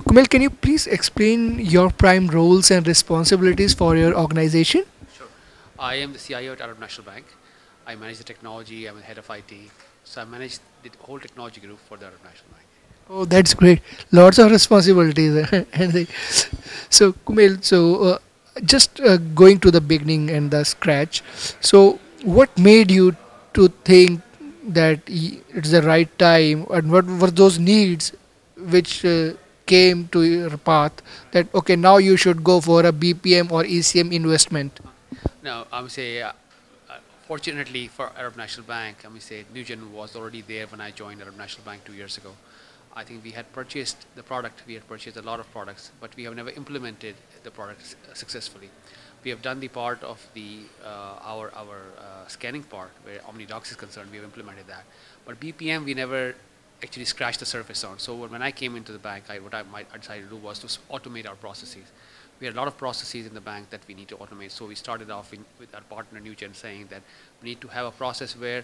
Kumel, can you please explain your prime roles and responsibilities for your organization? Sure. I am the CIO at Arab National Bank. I manage the technology. I'm the head of IT. So I manage the whole technology group for the Arab National Bank. Oh, that's great. Lots of responsibilities. So, Kumel, just going to the beginning and the scratch. So, what made you to think that it's the right time, and what were those needs which came to your path that okay, now you should go for a BPM or ECM investment? Now, I would say, fortunately for Arab National Bank, I would say Newgen was already there when I joined Arab National Bank 2 years ago. I think we had purchased the product. We had purchased a lot of products, but we have never implemented the products successfully. We have done the part of the our scanning part where OmniDocs is concerned. We have implemented that, but BPM we never actually scratched the surface on. So when I came into the bank, I decided to do was to automate our processes. We had a lot of processes in the bank that we need to automate. So we started off with our partner Newgen saying that we need to have a process where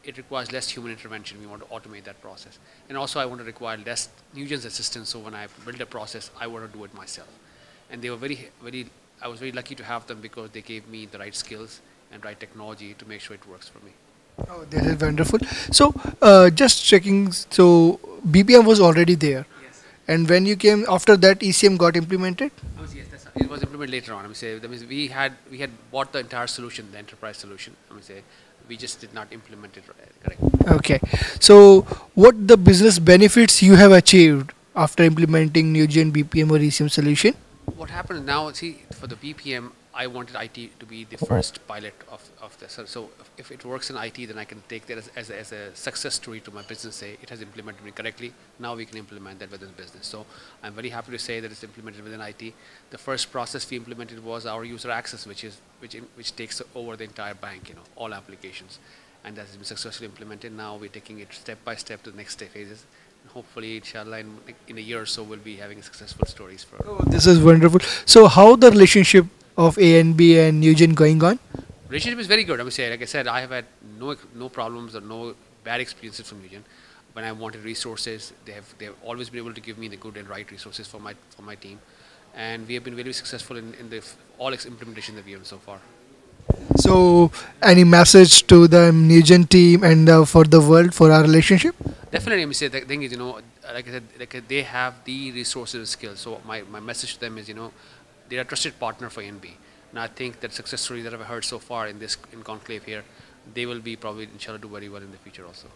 it requires less human intervention. We want to automate that process. And also I want to require less Newgen's assistance. So when I build a process, I want to do it myself. And they were I was very lucky to have them because they gave me the right skills and right technology to make sure it works for me. Oh, this is wonderful. So, just checking. So, BPM was already there, Yes. and when you came after that, ECM got implemented. Yes, it was implemented later on. I mean, say that means we had bought the entire solution, the enterprise solution. I mean, say we just did not implement it correct. Okay. So, what the business benefits you have achieved after implementing Newgen BPM or ECM solution? What happened now, see, for the BPM, I wanted IT to be the first pilot of this. So if it works in IT, then I can take that as a success story to my business, say it has implemented me correctly. Now we can implement that within the business. So I'm very happy to say that it's implemented within IT. The first process we implemented was our user access, which takes over the entire bank, all applications. And that has been successfully implemented. Now we're taking it step by step to the next phases. Hopefully, inshallah, in a year or so, we'll be having successful stories for. Oh, this is wonderful. So, how the relationship of ANB and Newgen going on? Relationship is very good. I would say, like I said, I have had no problems or no bad experiences from Newgen. When I wanted resources, they have always been able to give me the good and right resources for my team, and we have been very successful in the all implementation that we have so far. So, any message to the Newgen team and for the world for our relationship? Definitely, I say the thing is, like I said, they have the resources and skills. So my message to them is, they're a trusted partner for NB. And I think that success stories that I've heard so far in Conclave here, they will be probably inshallah do very well in the future also.